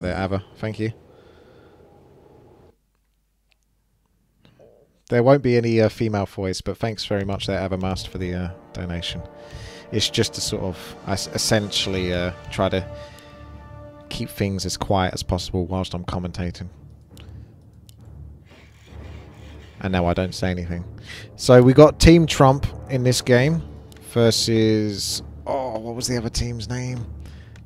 there, Ava. Thank you. There won't be any female voice, but thanks very much there, Ava Master, for the donation. It's just to sort of essentially try to keep things as quiet as possible whilst I'm commentating. And now I don't say anything. So we got Team Trump in this game versus... Oh, what was the other team's name?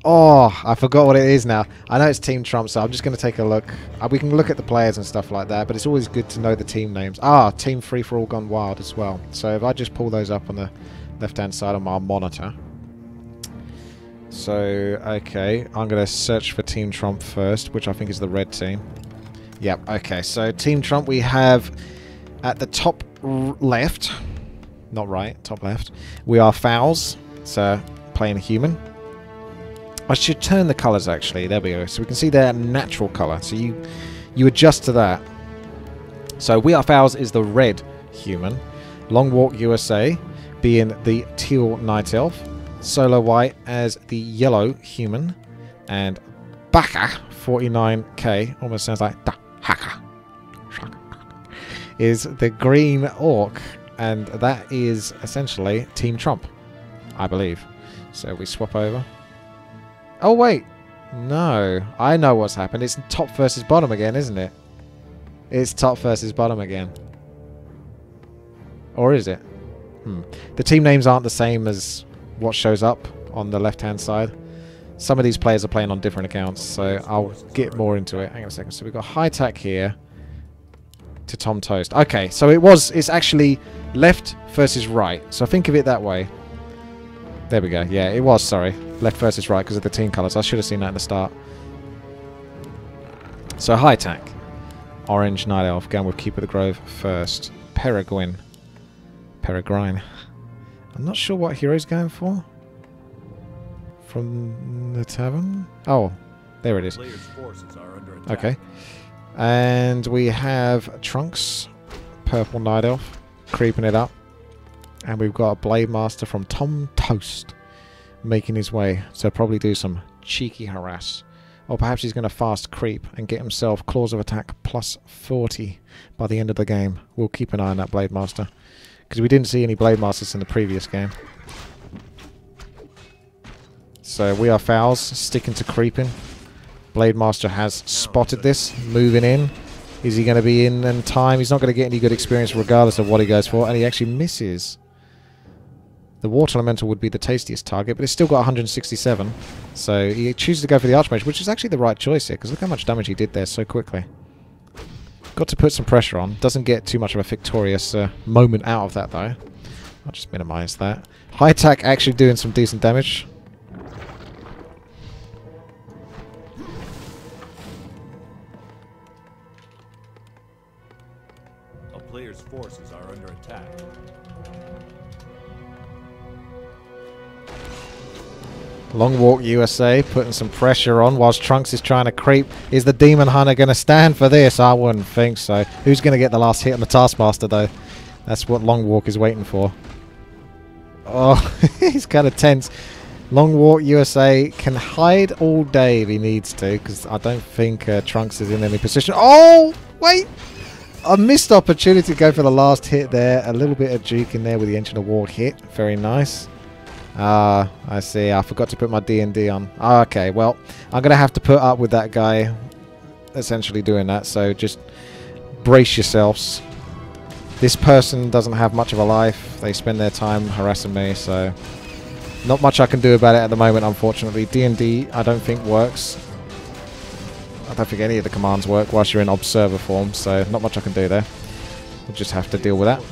Oh, I forgot what it is now. I know it's Team Trump, so I'm just going to take a look. We can look at the players and stuff like that, but it's always good to know the team names. Ah, Team 4on4 as well. So if I just pull those up on the left-hand side of my monitor. So, okay, I'm going to search for Team Trump first, which I think is the red team. Yep, okay, so Team Trump we have at the top left, not right, top left, we are Fowls, so playing human. I should turn the colours actually, there we go, so we can see their natural colour, so you adjust to that. So We Are Fowls is the red human, Longwalk USA being the teal night elf, Solo White as the yellow human, and Baka 49k, almost sounds like da haka, is the green orc, and that is essentially Team Trump, I believe. So we swap over. Oh wait, no, I know what's happened. It's top versus bottom again, isn't it? It's top versus bottom again. Or is it? The team names aren't the same as what shows up on the left-hand side. Some of these players are playing on different accounts, so I'll get more into it. Hang on a second. So we've got HighTac here to TomToast. Okay, so it's actually left versus right. So think of it that way. There we go. Yeah, it was, sorry. Left versus right because of the team colours. I should have seen that at the start. So HighTac. Orange Night Elf. Going with Keeper of the Grove first. Peregrine. I'm not sure what hero's going for. From the tavern? Oh, there it is. Okay. And we have trunkzzz. Purple Night Elf. Creeping it up. And we've got a Blade Master from TomToast making his way. So probably do some cheeky harass. Or perhaps he's going to fast creep and get himself claws of attack plus 40 by the end of the game. We'll keep an eye on that Blade Master, because we didn't see any Blade Masters in the previous game. So We Are Fowls sticking to creeping. Blade Master has spotted this, moving in. Is he going to be in time? He's not going to get any good experience regardless of what he goes for, and he actually misses. The Water Elemental would be the tastiest target, but it's still got 167. So he chooses to go for the Archmage, which is actually the right choice here, because look how much damage he did there so quickly. Got to put some pressure on. Doesn't get too much of a victorious moment out of that, though. I'll just minimise that. HighTac actually doing some decent damage. A player's forces are under attack. Longwalk USA putting some pressure on whilst trunkzzz is trying to creep. Is the Demon Hunter going to stand for this? I wouldn't think so. Who's going to get the last hit on the Taskmaster, though? That's what Longwalk is waiting for. Oh, he's kind of tense. Longwalk USA can hide all day if he needs to, because I don't think trunkzzz is in any position. Oh, wait! A missed opportunity to go for the last hit there. A little bit of juke in there with the Ancient of War hit. Very nice. Ah, I see. I forgot to put my D&D on. Okay, well, I'm going to have to put up with that guy essentially doing that, so just brace yourselves. This person doesn't have much of a life. They spend their time harassing me, so not much I can do about it at the moment, unfortunately. D&D, I don't think works. I don't think any of the commands work whilst you're in observer form, so not much I can do there. We'll just have to deal with that.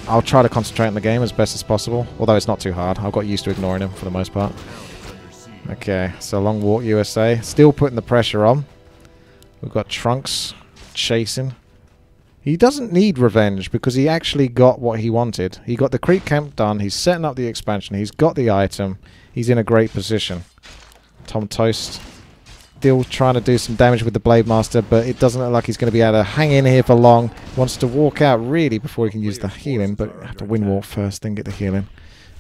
I'll try to concentrate on the game as best as possible, although it's not too hard. I've got used to ignoring him for the most part. Okay, so Longwalk USA. Still putting the pressure on. We've got trunkzzz chasing. He doesn't need revenge because he actually got what he wanted. He got the creep camp done. He's setting up the expansion. He's got the item. He's in a great position. TomToast still trying to do some damage with the Blade Master, but it doesn't look like he's going to be able to hang in here for long. Wants to walk out really before he can use the healing, but have to win walk first, then get the healing.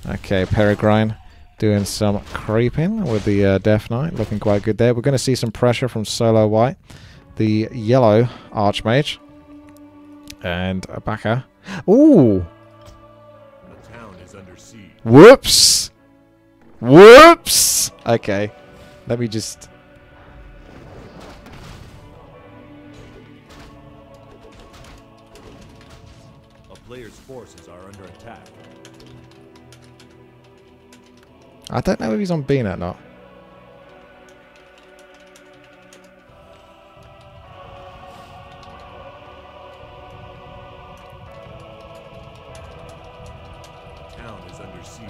Okay, Peregrine Doing some creeping with the Death Knight. Looking quite good there. We're going to see some pressure from Solo White. The yellow Archmage. And a backer. Ooh! The town is under siege. Whoops! Whoops! Okay. Let me just... A player's forces are under attack. I don't know if he's on BNET or not. Town is under siege.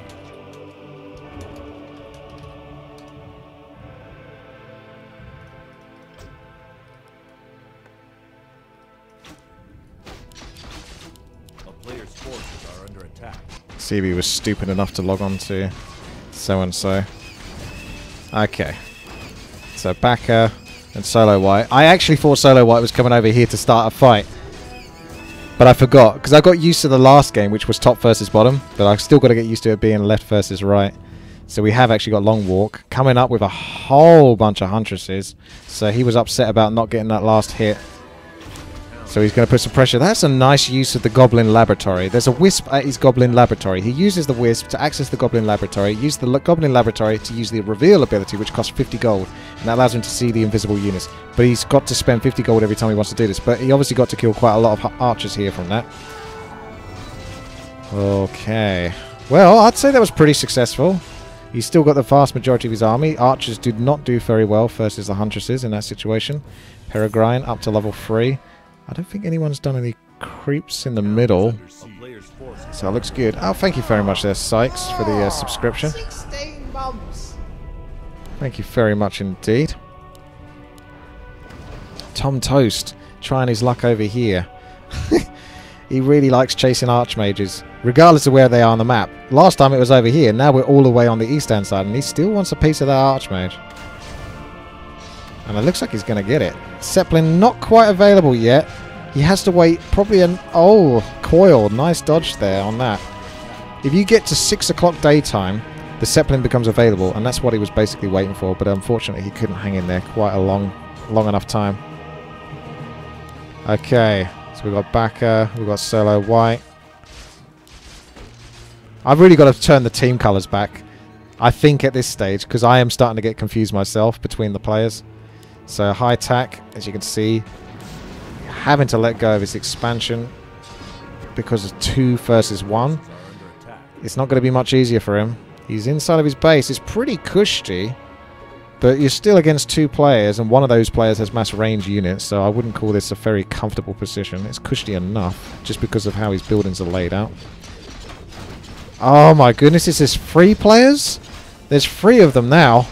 A player's forces are under attack. See if he was stupid enough to log on to so-and-so. Okay. So Backer and Solo White. I actually thought Solo White was coming over here to start a fight. But I forgot, because I got used to the last game, which was top versus bottom. But I've still got to get used to it being left versus right. So we have actually got Longwalk coming up with a whole bunch of Huntresses. So he was upset about not getting that last hit. So he's going to put some pressure. That's a nice use of the Goblin Laboratory. There's a Wisp at his Goblin Laboratory. He uses the Wisp to access the Goblin Laboratory. Use the Goblin Laboratory to use the Reveal ability, which costs 50 gold. And that allows him to see the invisible units. But he's got to spend 50 gold every time he wants to do this. But he obviously got to kill quite a lot of archers here from that. Okay. Well, I'd say that was pretty successful. He's still got the vast majority of his army. Archers did not do very well versus the Huntresses in that situation. Peregrine up to level 3. I don't think anyone's done any creeps in the middle. So it looks good. Oh, thank you very much there, Sykes, for the subscription. 16 months. Thank you very much indeed. TomToast, trying his luck over here. He really likes chasing Archmages, regardless of where they are on the map. Last time it was over here, now we're all the way on the eastern side, and he still wants a piece of that Archmage. And it looks like he's going to get it. Zeppelin not quite available yet. He has to wait probably an... Oh, Coil. Nice dodge there on that. If you get to 6 o'clock daytime, the Zeppelin becomes available. And that's what he was basically waiting for. But unfortunately, he couldn't hang in there quite a long enough time. Okay. So we've got Backer. We've got Solo White. I've really got to turn the team colours back, I think, at this stage. Because I am starting to get confused myself between the players. So HighTac, as you can see, having to let go of his expansion because of 2 versus 1. It's not going to be much easier for him. He's inside of his base. It's pretty cushy, but you're still against 2 players, and one of those players has mass range units, so I wouldn't call this a very comfortable position. It's cushy enough, just because of how his buildings are laid out. Oh my goodness, is this 3 players? There's 3 of them now.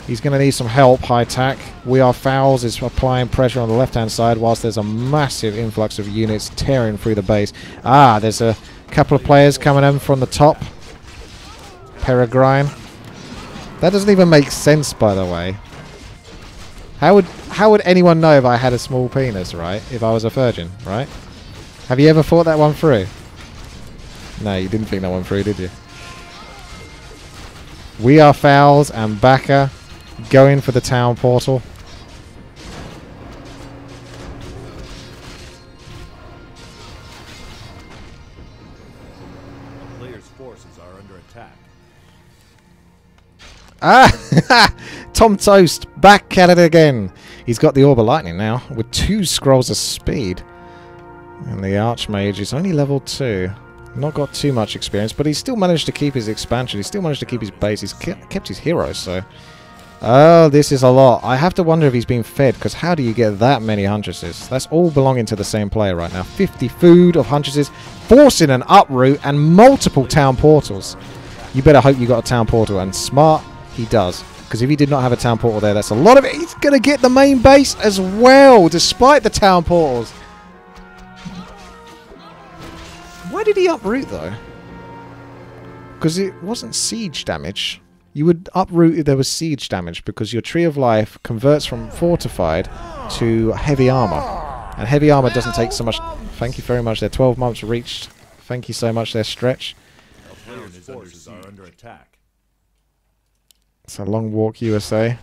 He's going to need some help, HighTac. WEAREFOALS is applying pressure on the left-hand side whilst there's a massive influx of units tearing through the base. Ah, there's a couple of players coming in from the top. Peregrine. That doesn't even make sense, by the way. How would anyone know if I had a small penis, right? If I was a virgin, right? Have you ever thought that one through? No, you didn't think that one through, did you? WEAREFOALS and Backer going for the town portal. A player's forces are under attack. Ah! TomToast back at it again. He's got the Orb of Lightning now with 2 scrolls of speed. And the Archmage is only level 2. Not got too much experience, but he's still managed to keep his expansion. He's still managed to keep his base. He's kept his heroes, so... Oh, this is a lot. I have to wonder if he's being fed, because how do you get that many Huntresses? That's all belonging to the same player right now. 50 food of Huntresses, forcing an uproot and multiple town portals. You better hope you got a town portal, and smart he does. Because if he did not have a town portal there, that's a lot of it. He's going to get the main base as well, despite the town portals. Why did he uproot, though? Because it wasn't siege damage. You would uproot if there was siege damage, because your Tree of Life converts from fortified to heavy armor. And heavy armor doesn't take so much... Thank you very much. They're 12 months reached. Thank you so much there, Stretch. A player's forces are under attack. So Longwalk USA.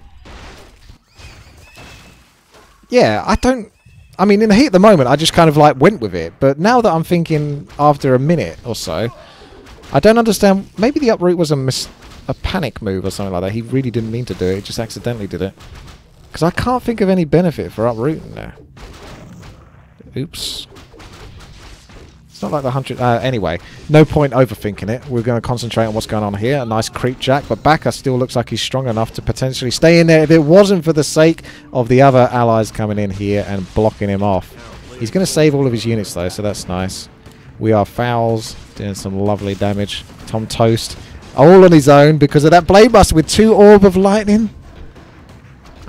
Yeah, I mean, in the heat of the moment, I just kind of like went with it. But now that I'm thinking after a minute or so, I don't understand. Maybe the uproot was a panic move or something like that. He really didn't mean to do it. He just accidentally did it. Because I can't think of any benefit for uprooting there. Oops. It's not like the 100... anyway, no point overthinking it. We're going to concentrate on what's going on here. A nice creep jack, but Baka still looks like he's strong enough to potentially stay in there if it wasn't for the sake of the other allies coming in here and blocking him off. He's going to save all of his units, though, so that's nice. WEAREFOALS doing some lovely damage. TomToast all on his own because of that Blade Buster with 2 Orb of Lightning.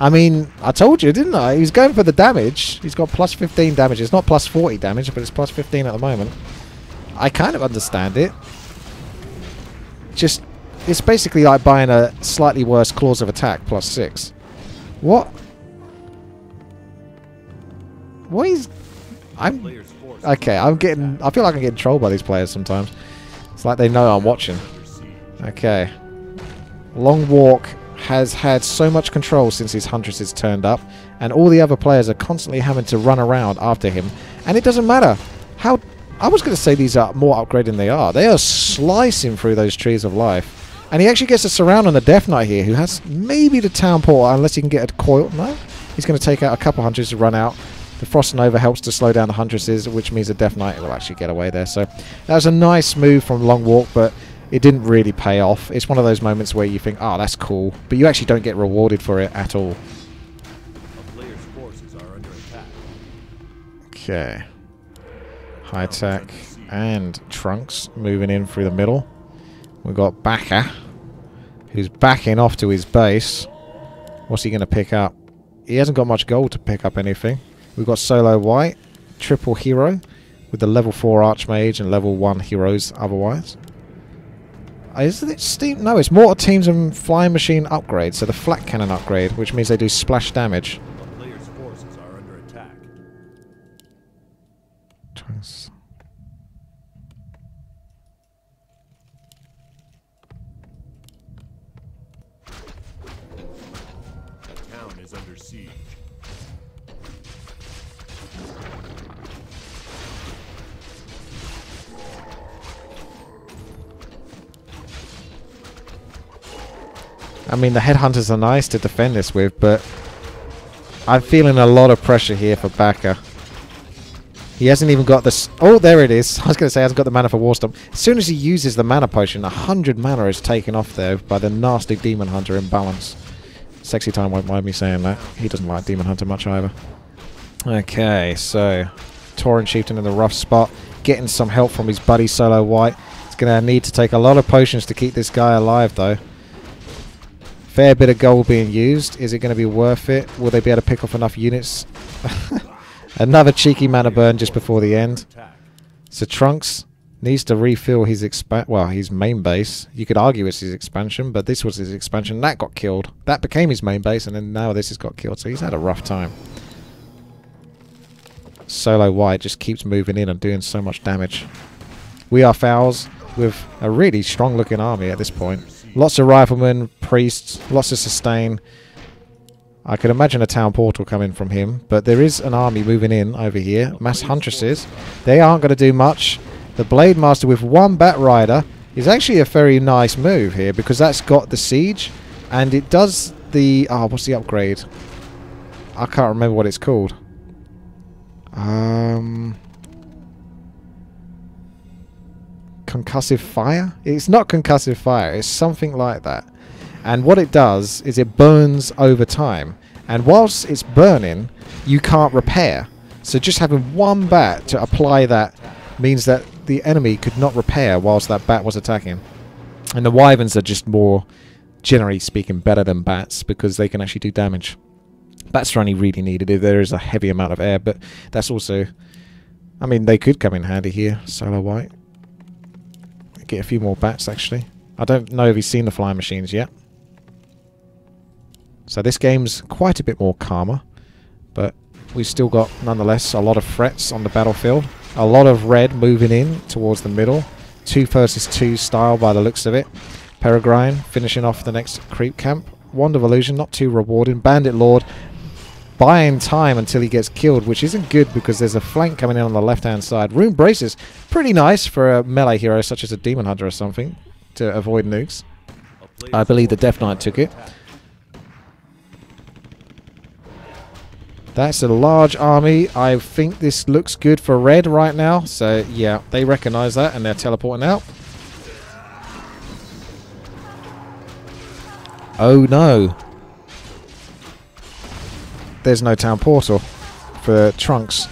I mean, I told you, didn't I? He's going for the damage. He's got plus 15 damage. It's not plus 40 damage, but it's plus 15 at the moment. I kind of understand it. Just, it's basically like buying a slightly worse clause of attack plus 6. What? What is... Okay, I feel like I'm getting trolled by these players sometimes. It's like they know I'm watching. Okay. Longwalk has had so much control since his Huntress has turned up, and all the other players are constantly having to run around after him, and it doesn't matter how... I was going to say these are more upgraded than they are. They are slicing through those trees of life, and he actually gets a surround on the Death Knight here, who has maybe the Town Portal, unless he can get a coil. No, he's going to take out a couple Huntresses to run out. The Frost Nova helps to slow down the Huntresses, which means the Death Knight will actually get away there. So that was a nice move from Longwalk, but it didn't really pay off. It's one of those moments where you think, oh, that's cool, but you actually don't get rewarded for it at all. A player's forces are under attack. Okay. HighTac and Trunks moving in through the middle. We've got Baka, who's backing off to his base. What's he going to pick up? He hasn't got much gold to pick up anything. We've got Solo White, triple hero, with the level 4 Archmage and level 1 heroes otherwise. Isn't it Steam? No, it's Mortar Teams and Flying Machine upgrade, so the Flat Cannon upgrade, which means they do splash damage. A player's forces are under attack. The town is under siege. I mean, the Headhunters are nice to defend this with, but I'm feeling a lot of pressure here for Baka. He hasn't even got this... Oh, there it is. I was going to say he hasn't got the mana for Warstomp. As soon as he uses the mana potion, 100 mana is taken off there by the nasty Demon Hunter imbalance. Sexy Time won't mind me saying that. He doesn't like Demon Hunter much either. Okay, so Tauren Chieftain in the rough spot. Getting some help from his buddy Solo White. He's going to need to take a lot of potions to keep this guy alive, though. Fair bit of gold being used. Is it going to be worth it? Will they be able to pick off enough units? Another cheeky mana burn just before the end. So Trunks needs to refill his his main base. You could argue it's his expansion, but this was his expansion. That got killed. That became his main base, and then now this has got killed. So he's had a rough time. Solo White just keeps moving in and doing so much damage. WEAREFOALS with a really strong looking army at this point. Lots of riflemen, priests, lots of sustain. I could imagine a town portal coming from him, but there is an army moving in over here. Mass Huntresses. They aren't going to do much. The Blade Master with 1 Bat Rider is actually a very nice move here because that's got the siege and it does the... Oh, what's the upgrade? I can't remember what it's called. Concussive Fire? It's not Concussive Fire, it's something like that. And what it does is it burns over time. And whilst it's burning, you can't repair. So just having 1 bat to apply that means that the enemy could not repair whilst that bat was attacking. And the Wyverns are just more, generally speaking, better than bats because they can actually do damage. Bats are only really needed if there is a heavy amount of air, but that's also... I mean, they could come in handy here, Solo White. Get a few more bats, actually. I don't know if he's seen the flying machines yet. So this game's quite a bit more calmer, but we've still got, nonetheless, a lot of threats on the battlefield. A lot of red moving in towards the middle. 2 versus 2 style by the looks of it. Peregrine finishing off the next creep camp. Wand of Illusion, not too rewarding. Bandit Lord buying time until he gets killed, which isn't good because there's a flank coming in on the left-hand side. Rune Braces, pretty nice for a melee hero such as a Demon Hunter or something to avoid nukes. I believe the Death Knight took it. That's a large army. I think this looks good for red right now. So, yeah, they recognize that and they're teleporting out. Oh, no. There's no town portal for Trunks.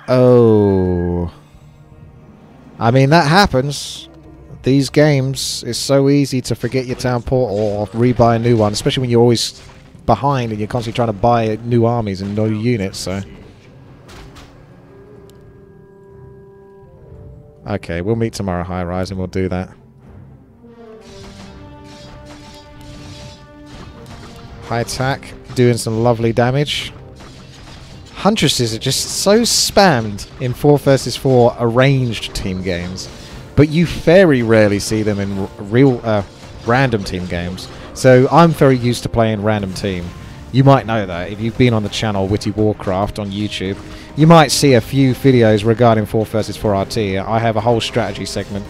Oh. I mean, that happens. These games, it's so easy to forget your town portal or rebuy a new one, especially when you're always behind and you're constantly trying to buy new armies and new units, so. Okay, we'll meet tomorrow, High Rise, and we'll do that. HighTac doing some lovely damage. Huntresses are just so spammed in 4 versus 4 arranged team games, but you very rarely see them in real random team games. So I'm very used to playing random team. You might know that if you've been on the channel WTiiWarcraft on YouTube. You might see a few videos regarding 4 versus 4 RT. I have a whole strategy segment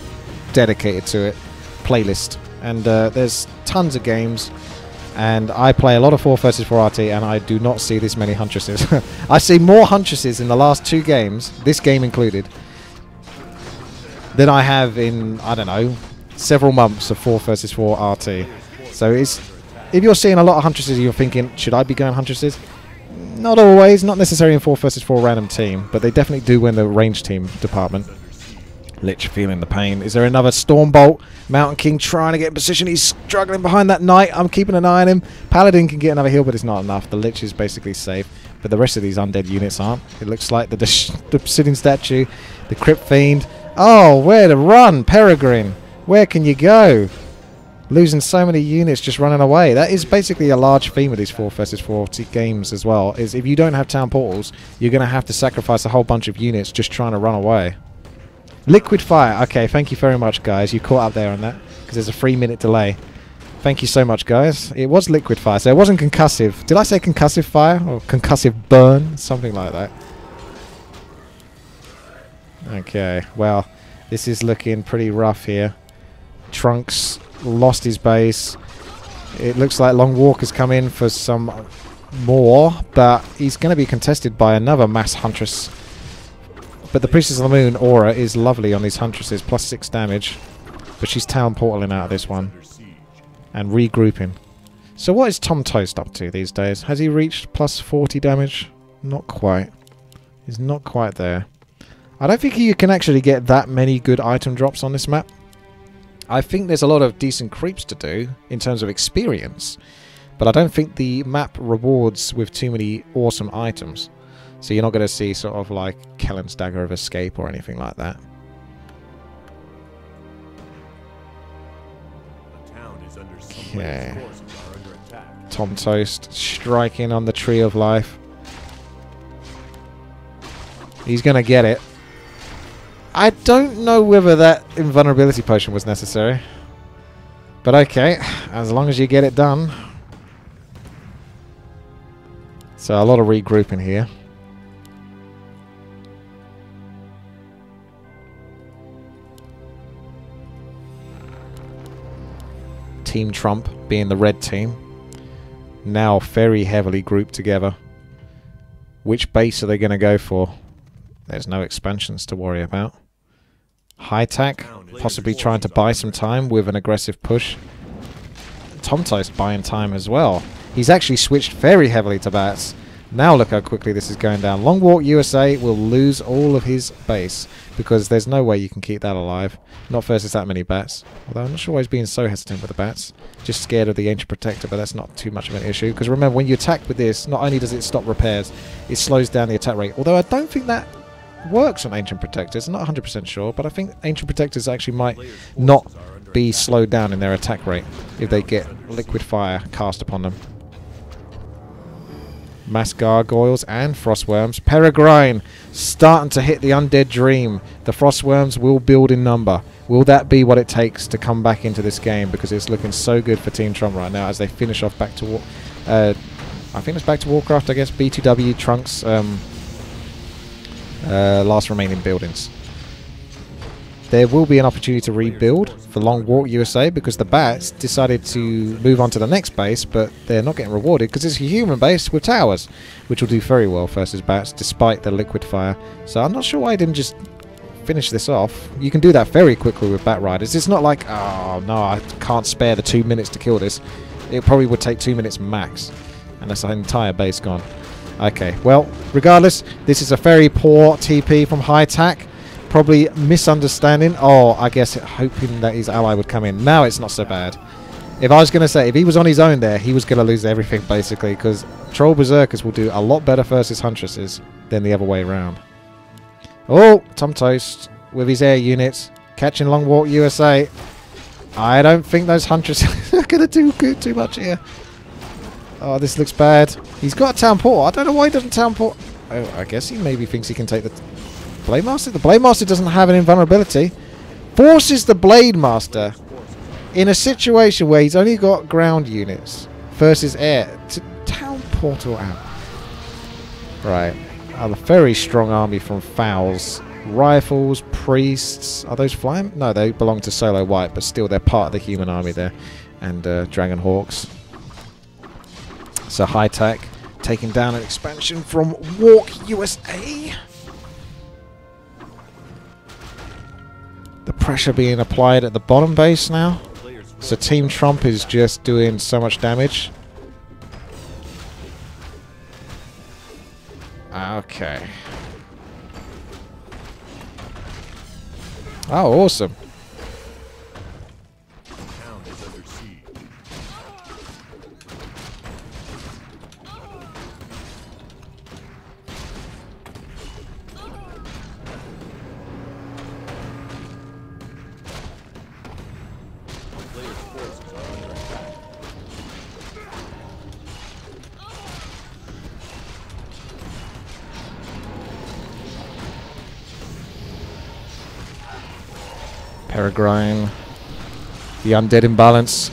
dedicated to it, playlist, and there's tons of games. And I play a lot of 4 versus 4 RT, and I do not see this many Huntresses. I see more Huntresses in the last 2 games, this game included, than I have in, I don't know, several months of 4 versus 4 RT. So it's, if you're seeing a lot of Huntresses, you're thinking, should I be going Huntresses? Not always, not necessarily in 4 versus 4 random team, but they definitely do win the range team department. Lich feeling the pain. Is there another Stormbolt? Mountain King trying to get in position. He's struggling behind that Knight. I'm keeping an eye on him. Paladin can get another heal, but it's not enough. The Lich is basically safe, but the rest of these undead units aren't. It looks like the sitting statue, the Crypt Fiend. Oh, where to run? Peregrine. Where can you go? Losing so many units just running away. That is basically a large theme of these 4 versus 4 games as well, is if you don't have town portals, you're going to have to sacrifice a whole bunch of units just trying to run away. Liquid Fire. Okay, thank you very much, guys. You caught up there on that, because there's a 3-minute delay. Thank you so much, guys. It was Liquid Fire, so it wasn't concussive. Did I say concussive fire? Or concussive burn? Something like that. Okay, well, this is looking pretty rough here. Trunks lost his base. It looks like Longwalk has come in for some more, but he's going to be contested by another mass Huntress. But the Priestess of the Moon aura is lovely on these Huntresses, plus 6 damage. But she's town portaling out of this one. And regrouping. So what is TomToast up to these days? Has he reached plus 40 damage? Not quite. He's not quite there. I don't think you can actually get that many good item drops on this map. I think there's a lot of decent creeps to do in terms of experience. But I don't think the map rewards with too many awesome items. So you're not going to see sort of like Kellen's Dagger of Escape or anything like that. Okay. TomToast striking on the Tree of Life. He's going to get it. I don't know whether that invulnerability potion was necessary. But okay, as long as you get it done. So a lot of regrouping here. Team Trump being the red team. Now very heavily grouped together. Which base are they going to go for? There's no expansions to worry about. HighTac possibly trying to buy some time with an aggressive push. TomToast buying time as well. He's actually switched very heavily to bats. Now look how quickly this is going down. Longwalk USA will lose all of his base because there's no way you can keep that alive. Not versus that many bats. Although I'm not sure why he's being so hesitant with the bats. Just scared of the Ancient Protector, but that's not too much of an issue. Because remember, when you attack with this, not only does it stop repairs, it slows down the attack rate. Although I don't think that works on Ancient Protectors. I'm not 100% sure, but I think Ancient Protectors actually might not be slowed down in their attack rate if they get Liquid Fire cast upon them. Mass Gargoyles and Frostworms. Peregrine starting to hit the undead dream. The Frostworms will build in number. Will that be what it takes to come back into this game? Because it's looking so good for Team Trump right now as they finish off back to I think it's back to Warcraft, I guess. BTW Trunks last remaining buildings. There will be an opportunity to rebuild for Longwalk USA because the bats decided to move on to the next base, but they're not getting rewarded because it's a human base with towers, which will do very well versus bats despite the liquid fire. So I'm not sure why I didn't just finish this off. You can do that very quickly with bat riders. It's not like, oh no, I can't spare the 2 minutes to kill this. It probably would take 2 minutes max, and that's an entire base gone. Okay, well, regardless, this is a very poor TP from HighTac. Probably misunderstanding. Oh, I guess hoping that his ally would come in. Now it's not so bad. If I was going to say, if he was on his own there, he was going to lose everything, basically, because Troll Berserkers will do a lot better versus Huntresses than the other way around. Oh, TomToast with his air units, catching Longwalk USA. I don't think those Huntresses are going to do too much here. Oh, this looks bad. He's got a town portal. I don't know why he doesn't town portal. Oh, I guess he maybe thinks he can take the Blade Master. The Blade Master doesn't have an invulnerability. Forces the Blade Master in a situation where he's only got ground units versus air to town portal out. Right. A very strong army from Fowls. Rifles, priests. Are those flying? No, they belong to Solo White, but still they're part of the human army there. And Dragon Hawks. So HighTac taking down an expansion from Walk USA. The pressure being applied at the bottom base now. So Team Trump is just doing so much damage. Okay. Oh, awesome. Peregrine, the undead imbalance,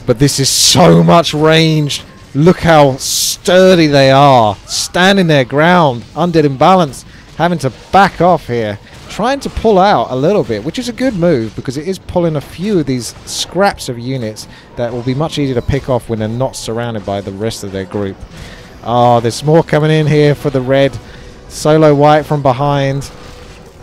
but this is so much range. Look how sturdy they are, standing their ground. Undead imbalance having to back off here, trying to pull out a little bit, which is a good move because it is pulling a few of these scraps of units that will be much easier to pick off when they're not surrounded by the rest of their group. Oh, there's more coming in here for the red. Solo White from behind.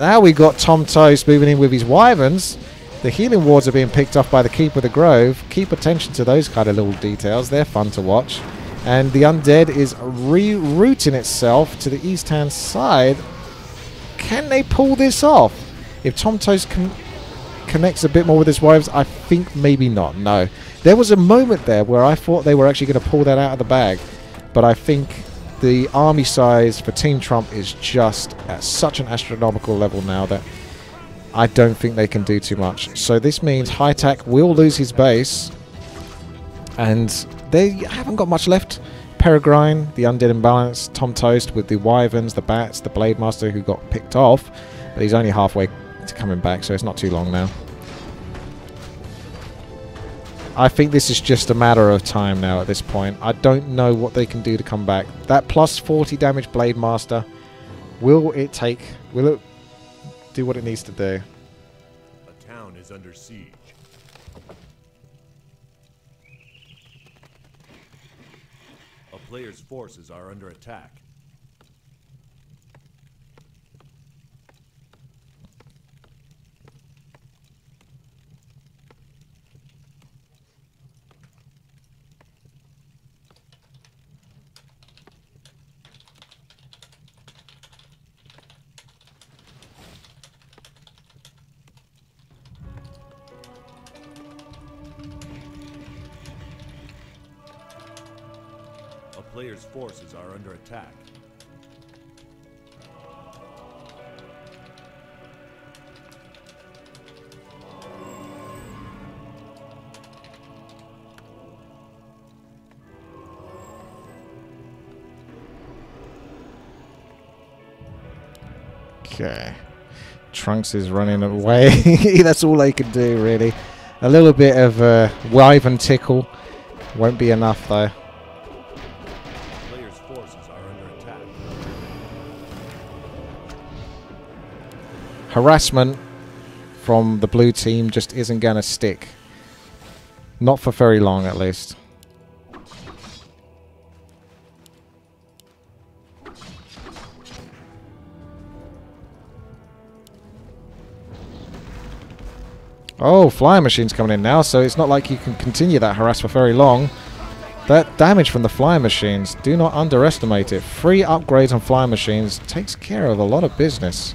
Now we got TomToast moving in with his wyverns. The healing wards are being picked off by the Keeper of the Grove. Keep attention to those kind of little details. They're fun to watch. And the undead is rerouting itself to the east-hand side. Can they pull this off? If TomToast connects a bit more with his wyverns, I think maybe not. No. There was a moment there where I thought they were actually going to pull that out of the bag. But I think the army size for Team Trump is just at such an astronomical level now that I don't think they can do too much. So this means HighTac will lose his base, and they haven't got much left. Peregrine, the undead imbalance, TomToast with the wyverns, the bats, the Blade Master who got picked off, but he's only halfway to coming back, so it's not too long now. I think this is just a matter of time now at this point. I don't know what they can do to come back. That plus 40 damage Blade Master, will it do what it needs to do? A town is under siege. A player's forces are under attack. A player's forces are under attack. Okay. Trunks is running away. That's all they can do, really. A little bit of wive and tickle. Won't be enough, though. Players' forces are under attack. Harassment from the blue team just isn't going to stick. Not for very long, at least. Oh, flying machine's coming in now, so it's not like you can continue that harass for very long. That damage from the flying machines, do not underestimate it. Free upgrades on flying machines takes care of a lot of business.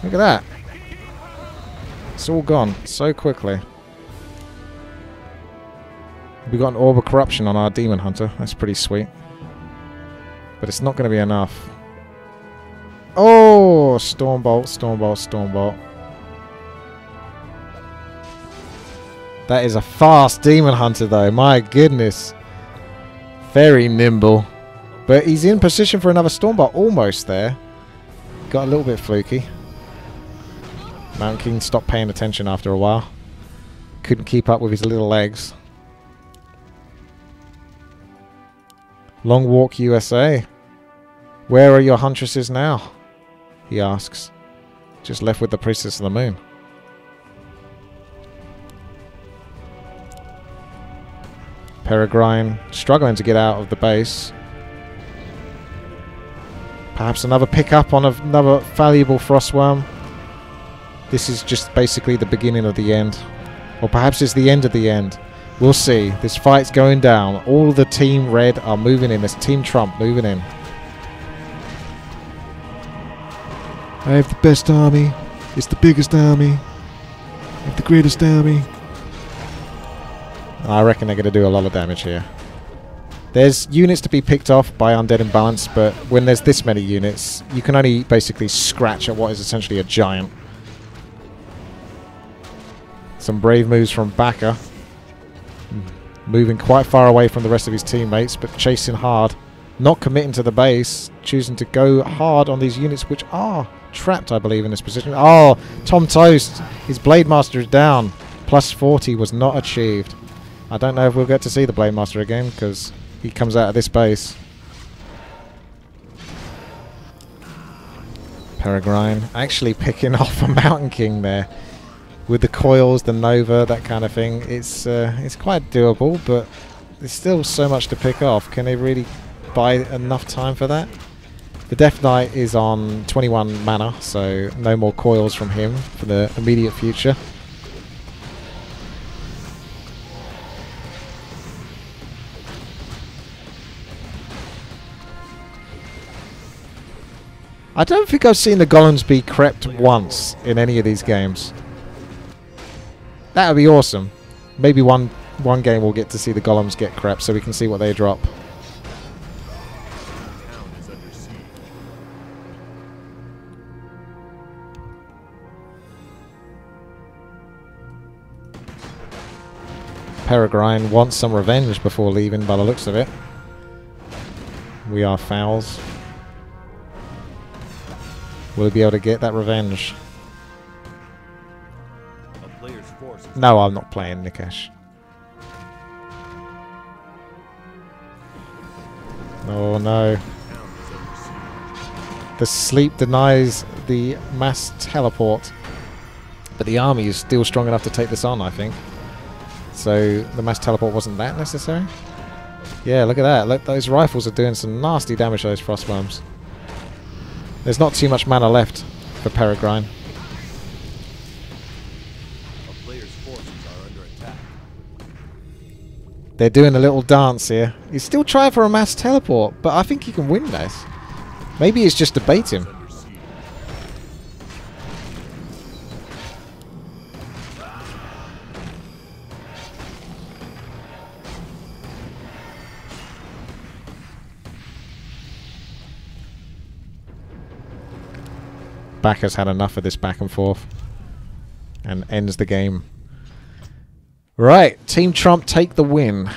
Look at that. It's all gone so quickly. We got an Orb of Corruption on our Demon Hunter. That's pretty sweet. But it's not going to be enough. Oh! Stormbolt, Stormbolt, Stormbolt. That is a fast Demon Hunter, though. My goodness. Very nimble. But he's in position for another Stormbolt. Almost there. Got a little bit fluky. Mountain King stopped paying attention after a while. Couldn't keep up with his little legs. Longwalk USA. Where are your huntresses now? He asks. Just left with the Priestess of the Moon. Peregrine struggling to get out of the base. Perhaps another pickup on another valuable Frostworm. This is just basically the beginning of the end. Or perhaps it's the end of the end. We'll see. This fight's going down. All the Team Red are moving in. There's Team Trump moving in. I have the best army. It's the biggest army. I have the greatest army. I reckon they're going to do a lot of damage here. There's units to be picked off by Undead Imbalance, but when there's this many units, you can only basically scratch at what is essentially a giant. Some brave moves from Baka. Moving quite far away from the rest of his teammates, but chasing hard. Not committing to the base. Choosing to go hard on these units, which are trapped, I believe, in this position. Oh, TomToast. His Blade Master is down. Plus 40 was not achieved. I don't know if we'll get to see the Blade Master again, because he comes out of this base. Peregrine actually picking off a Mountain King there. With the coils, the Nova, that kind of thing. It's quite doable, but there's still so much to pick off. Can they really buy enough time for that? The Death Knight is on 21 mana, so no more coils from him for the immediate future. I don't think I've seen the Golems be crept once in any of these games. That would be awesome. Maybe one game we'll get to see the Golems get crept so we can see what they drop. Peregrine wants some revenge before leaving by the looks of it. We are fouls. Will he be able to get that revenge? No, I'm not playing Nikesh. Oh no. The sleep denies the mass teleport. But the army is still strong enough to take this on, I think. So the mass teleport wasn't that necessary. Yeah, look at that. Look, those rifles are doing some nasty damage to those Frostworms. There's not too much mana left for Peregrine. They're doing a little dance here. He's still trying for a mass teleport, but I think he can win this. Maybe it's just debating. Baka's had enough of this back and forth and ends the game. Right, Team Trump take the win.